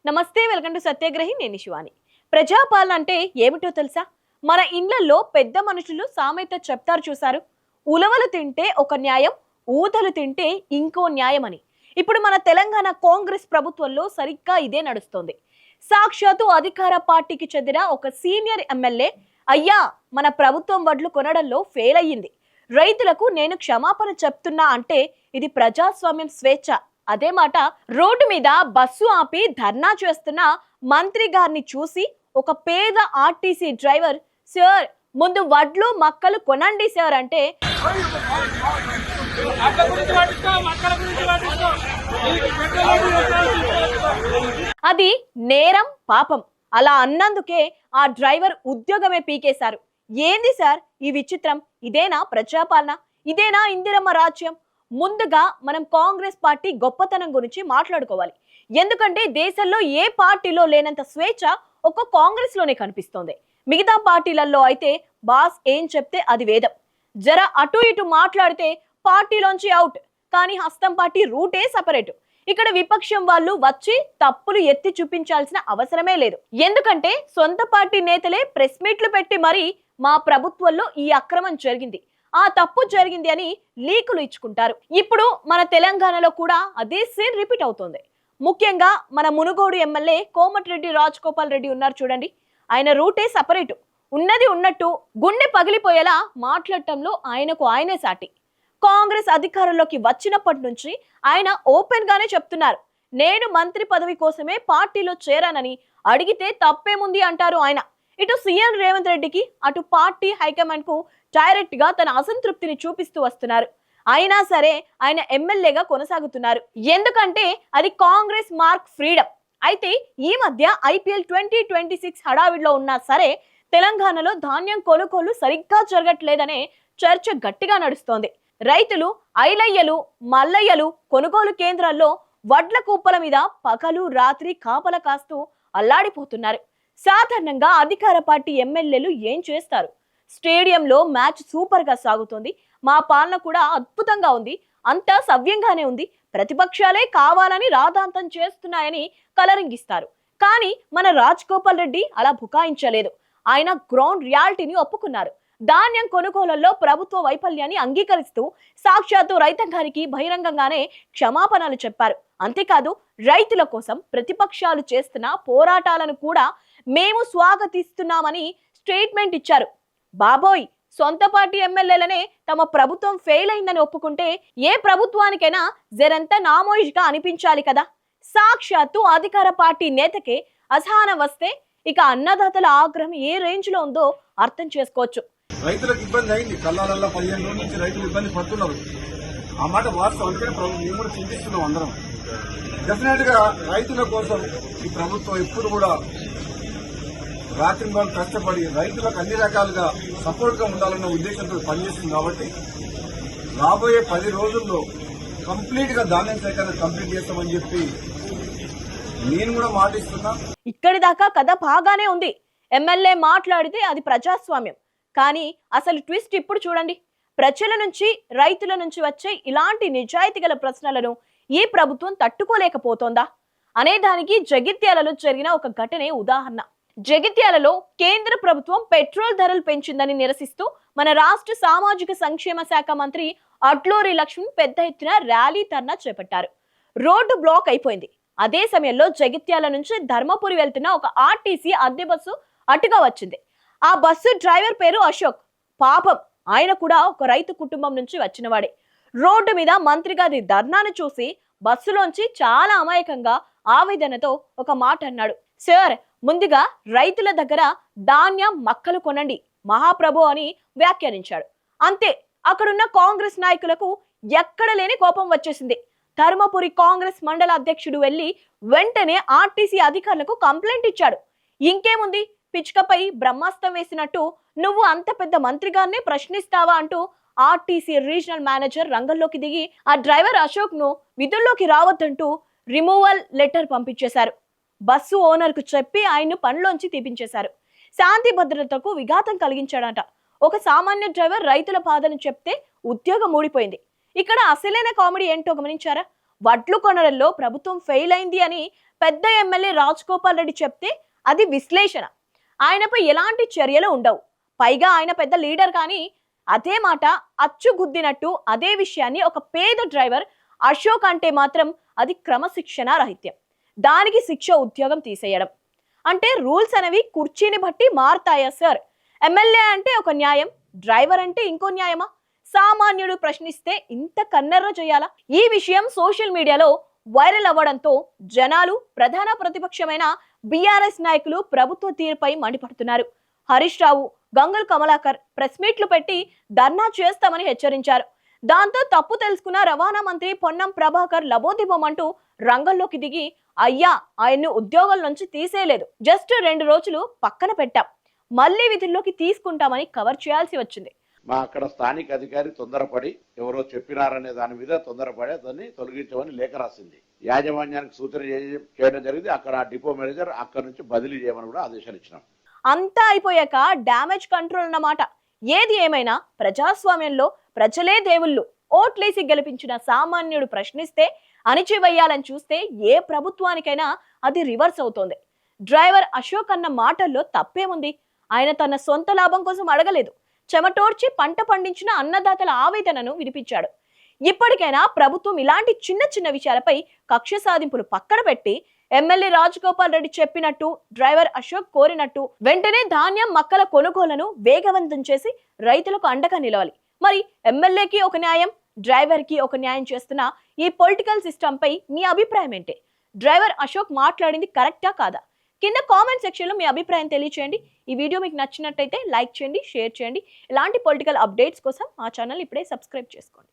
నమస్తే, welcome to సత్యాగ్రహి. నేను శివాని. ప్రజాపాలన అంటే ఏమిటో తెలుసా? మన ఇండ్లలో పెద్ద మనుషులు సామెత చెప్తారు చూసారు, ఉలవలు తింటే ఒక న్యాయం, ఊతలు తింటే ఇంకో న్యాయం అని. ఇప్పుడు మన తెలంగాణ కాంగ్రెస్ ప్రభుత్వంలో సరిగ్గా ఇదే నడుస్తోంది. సాక్షాత్తు అధికార పార్టీకి చెందిన ఒక సీనియర్ ఎమ్మెల్యే, అయ్యా మన ప్రభుత్వం వడ్లు కొనడంలో ఫెయిల్ అయ్యింది, రైతులకు నేను క్షమాపణ చెప్తున్నా అంటే ఇది ప్రజాస్వామ్యం స్వేచ్ఛ. అదే మాట రోడ్డు మీద బస్సు ఆపి ధర్నా చేస్తున్న మంత్రి గారిని చూసి ఒక పేద ఆర్టీసీ డ్రైవర్, సార్ ముందు వడ్లు మక్కలు కొనండి సార్ అంటే అది నేరం, పాపం. అలా అన్నందుకే ఆ డ్రైవర్ ఉద్యోగమే పీకేశారు. ఏంది సార్ ఈ విచిత్రం? ఇదేనా ప్రజాపాలన? ఇదేనా ఇందిరమ్మ రాజ్యం? ముందుగా మనం కాంగ్రెస్ పార్టీ గొప్పతనం గురించి మాట్లాడుకోవాలి. ఎందుకంటే దేశంలో ఏ పార్టీలో లేనంత స్వేచ్ఛ ఒక్క కాంగ్రెస్ లోనే కనిపిస్తోంది. మిగతా పార్టీలలో అయితే బాస్ ఏం చెప్తే అది వేదం. జర అటు ఇటు మాట్లాడితే పార్టీలోంచి అవుట్. కానీ హస్తం పార్టీ రూటే సపరేట్. ఇక్కడ విపక్షం వాళ్ళు వచ్చి తప్పులు ఎత్తి చూపించాల్సిన అవసరమే లేదు. ఎందుకంటే సొంత పార్టీ నేతలే ప్రెస్ మీట్లు పెట్టి మరీ మా ప్రభుత్వంలో ఈ అక్రమం జరిగింది, ఆ తప్పు జరిగింది అని లీకులు ఇచ్చుకుంటారు. ఇప్పుడు మన తెలంగాణలో కూడా అదే సీన్ రిపీట్ అవుతోంది. ముఖ్యంగా మన మునుగోడు ఎమ్మెల్యే కోమటిరెడ్డి రాజగోపాల్ రెడ్డి ఉన్నారు చూడండి. ఆయన రూటే సపరేటు. ఉన్నది ఉన్నట్టు గుండె పగిలిపోయేలా మాట్లాడటంలో ఆయనకు ఆయనే సాటి. కాంగ్రెస్ అధికారంలోకి వచ్చినప్పటి నుంచి ఆయన ఓపెన్ గానే చెప్తున్నారు, నేను మంత్రి పదవి కోసమే పార్టీలో చేరానని. అడిగితే తప్పేముంది అంటారు ఆయన. ఇటు సీఎం రేవంత్ రెడ్డికి, అటు పార్టీ హైకమాండ్ కు డైరెక్ట్ గా తన అసంతృప్తిని చూపిస్తూ వస్తున్నారు. అయినా సరే ఆయన ఎమ్మెల్యేగా కొనసాగుతున్నారు. ఎందుకంటే అది కాంగ్రెస్ మార్క్ ఫ్రీడమ్. అయితే ఈ మధ్య IPL 2026 హడావిడిలో ఉన్నా సరే తెలంగాణలో ధాన్యం కొనుగోలు సరిగ్గా జరగట్లేదనే చర్చ గట్టిగా నడుస్తోంది. రైతులు ఐలయ్యలు, మల్లయ్యలు కొనుగోలు కేంద్రాల్లో వడ్ల కుప్పల మీద పగలు రాత్రి కాపల కాస్తూ అల్లాడిపోతున్నారు. సాధారణంగా అధికార పార్టీ ఎమ్మెల్యేలు ఏం చేస్తారు? స్టేడియంలో మ్యాచ్ సూపర్ గా సాగుతుంది, మా పాలన కూడా అద్భుతంగా ఉంది, అంతా సవ్యంగానే ఉంది, ప్రతిపక్షాలే కావాలని రాధాంతం చేస్తున్నాయని కలరింగిస్తారు. కానీ మన రాజగోపాల్ రెడ్డి అలా బుకాయించలేదు. ఆయన గ్రౌండ్ రియాలిటీని ఒప్పుకున్నారు. ధాన్యం కొనుగోళ్లలో ప్రభుత్వ వైఫల్యాన్ని అంగీకరిస్తూ సాక్షాత్తు రైతాంగానికి బహిరంగంగానే క్షమాపణలు చెప్పారు. అంతేకాదు రైతుల కోసం ప్రతిపక్షాలు చేస్తున్న పోరాటాలను కూడా మేము స్వాగతిస్తున్నామని స్టేట్మెంట్ ఇచ్చారు. బాబోయ్, సొంత పార్టీ ఎమ్మెల్యేలనే తమ ప్రభుత్వం ఫెయిల్ అయిందని ఒప్పుకుంటే ఏ ప్రభుత్వానికైనా జరంత నామోయిష్గా అనిపించాలి కదా. సాక్షాత్తు అధికార పార్టీ నేతకే అసహనం వస్తే ఇక అన్నదాతల ఆగ్రహం ఏ రేంజ్ లో ఉందో అర్థం చేసుకోవచ్చు. రైతులకు ఇబ్బంది అయింది. కల్లాలల్లో 15 రోజుల నుంచి రైతులు ఇబ్బంది పడుతున్నారు. ఆ మాట వాస్తవం. అందుకని మేము కూడా చింతిస్తున్నాం అందరం. డెఫినెట్ గా రైతుల కోసం ఈ ప్రభుత్వం ఎప్పుడు కూడా రాత్రి వాళ్ళు కష్టపడి రైతులకు అన్ని రకాలుగా సపోర్ట్ గా ఉండాలన్న ఉద్దేశంతో పనిచేస్తుంది. కాబట్టి రాబోయే 10 రోజుల్లో కంప్లీట్ గా ధాన్యం సేకరణ కంప్లీట్ చేస్తామని చెప్పి నేను కూడా మాటిస్తున్నా. ఇక్కడి దాకా కథ బాగానే ఉంది. ఎమ్మెల్యే మాట్లాడితే అది ప్రజాస్వామ్యం. కానీ అసలు ట్విస్ట్ ఇప్పుడు చూడండి. ప్రజల నుంచి, రైతుల నుంచి వచ్చే ఇలాంటి నిజాయితీ గల ప్రశ్నలను ఈ ప్రభుత్వం తట్టుకోలేకపోతోందా అనే దానికి జగిత్యాలలో జరిగిన ఒక ఘటనే ఉదాహరణ. జగిత్యాలలో కేంద్ర ప్రభుత్వం పెట్రోల్ ధరలు పెంచిందని నిరసిస్తూ మన రాష్ట్ర సామాజిక సంక్షేమ శాఖ మంత్రి అట్లూరి లక్ష్మణ్ పెద్ద ఎత్తున ర్యాలీ ధర్నా చేపట్టారు. రోడ్డు బ్లాక్ అయిపోయింది. అదే సమయంలో జగిత్యాల నుంచి ధర్మపురి వెళ్తున్న ఒక ఆర్టీసీ అద్దె బస్సు అటుగా వచ్చింది. ఆ బస్సు డ్రైవర్ పేరు అశోక్. పాపం, ఆయన కూడా ఒక రైతు కుటుంబం నుంచి వచ్చినవాడే. రోడ్డు మీద మంత్రి గారి ధర్నాను చూసి బస్సులోంచి చాలా అమాయకంగా ఆవేదనతో ఒక మాట అన్నాడు. సార్, ముందుగా రైతుల దగ్గర ధాన్యం మక్కలు కొనండి మహాప్రభు అని వ్యాఖ్యానించాడు. అంతే, అక్కడున్న కాంగ్రెస్ నాయకులకు ఎక్కడ లేని కోపం వచ్చేసింది. ధర్మపురి కాంగ్రెస్ మండల అధ్యక్షుడు వెళ్లి వెంటనే ఆర్టీసీ అధికారులకు కంప్లైంట్ ఇచ్చాడు. ఇంకేముంది, పిచ్చుకపై బ్రహ్మాస్త్రం వేసినట్టు నువ్వు అంత పెద్ద మంత్రిగానే ప్రశ్నిస్తావా అంటూ ఆర్టీసీ రీజనల్ మేనేజర్ రంగంలోకి దిగి ఆ డ్రైవర్ అశోక్ ను విధుల్లోకి రావద్దంటూ రిమూవల్ లెటర్ పంపించేశారు. బస్సు ఓనర్ కు చెప్పి ఆయన్ను పనిలోంచి తీపించేశారు. శాంతి భద్రతకు విఘాతం కలిగించాడట. ఒక సామాన్య డ్రైవర్ రైతుల బాధను చెప్తే ఉద్యోగం ఊడిపోయింది. ఇక్కడ అసలైన కామెడీ ఏంటో గమనించారా? వడ్లు కొనడంలో ప్రభుత్వం ఫెయిల్ అయింది అని పెద్ద ఎమ్మెల్యే రాజగోపాల్ రెడ్డి చెప్తే అది విశ్లేషణ, ఆయనపై ఎలాంటి చర్యలు ఉండవు. పైగా ఆయన పెద్ద లీడర్, కానీ అదే మాట అచ్చుగుద్దినట్టు అదే విషయాన్ని ఒక పేద డ్రైవర్ అశోక్ అంటే మాత్రం అది క్రమశిక్షణ రహిత్యం. దానికి శిక్ష ఉద్యోగం తీసేయడం అంటే రూల్స్ అనేవి కుర్చీని బట్టి మారుతాయా సార్? ఎమ్మెల్యే అంటే ఒక న్యాయం, డ్రైవర్ అంటే ఇంకో న్యాయమా? సామాన్యుడు ప్రశ్నిస్తే ఇంత కన్నెర్ర చేయాలా? ఈ విషయం సోషల్ మీడియాలో వైరల్ అవ్వడంతో జనాలు, ప్రధాన ప్రతిపక్షమైన బీఆర్ఎస్ నాయకులు ప్రభుత్వ తీరుపై మండిపడుతున్నారు. హరీష్ రావు, గంగుల కమలాకర్ ప్రెస్ మీట్లు పెట్టి ధర్నా చేస్తామని హెచ్చరించారు. దాంతో తప్పు తెలుసుకున్న రవాణా మంత్రి పొన్నం ప్రభాకర్ లబోదిబోమంటూ రంగంలోకి దిగి, అయ్యా ఆయన్ను ఉద్యోగం నుంచి తీసేయలేదు, జస్ట్ 2 రోజులు పక్కన పెట్టాం, మళ్ళీ విధుల్లోకి తీసుకుంటామని కవర్ చేయాల్సి వచ్చింది. మా అక్కడ స్థానిక అధికారి తొందరపడి ఎవరో చెప్పినారనే దాని మీద తొందరపడి దాన్ని తొలగించమని లేఖ రాసింది. యాజమాన్యానికి సూచన చేయడం జరిగింది. అక్కడ డిపో మేనేజర్ అక్కడ నుంచి బదిలీ చేయమని కూడా ఆదేశాలు ఇచ్చినాం. అంతా అయిపోయాక డ్యామేజ్ కంట్రోల్ అన్నమాట. ఏది ఏమైనా ప్రజాస్వామ్యంలో ప్రజలే దేవుళ్ళు. ఓట్లేసి గెలిపించిన సామాన్యుడు ప్రశ్నిస్తే అణిచివేయాలని చూస్తే ఏ ప్రభుత్వానికైనా అది రివర్స్ అవుతోంది. డ్రైవర్ అశోక్ అన్న మాటల్లో తప్పేముంది? ఆయన తన సొంత లాభం కోసం అడగలేదు, చెమటోడ్చి పంట పండించిన అన్నదాతల ఆవేదనను వినిపించాడు. ఇప్పటికైనా ప్రభుత్వం ఇలాంటి చిన్న చిన్న విషయాలపై కక్ష సాధింపులు పక్కన పెట్టి ఎమ్మెల్యే రాజగోపాల్ రెడ్డి చెప్పినట్టు, డ్రైవర్ అశోక్ కోరినట్టు వెంటనే ధాన్యం మక్కల కొనుగోలను వేగవంతం చేసి రైతులకు అండగా నిలవాలి. మరి ఎమ్మెల్యేకి ఒక న్యాయం, డ్రైవర్ కి ఒక న్యాయం చేస్తున్న ఈ పొలిటికల్ సిస్టమ్ పై మీ అభిప్రాయం ఏంటి? డ్రైవర్ అశోక్ మాట్లాడింది కరెక్టా కాదా? కింద కామెంట్ సెక్షన్ లో మీ అభిప్రాయం తెలియచేయండి. ఈ వీడియో మీకు నచ్చినట్టయితే లైక్ చేయండి, షేర్ చేయండి. ఇలాంటి పొలిటికల్ అప్డేట్స్ కోసం మా ఛానల్ ఇప్పుడే సబ్స్క్రైబ్ చేసుకోండి.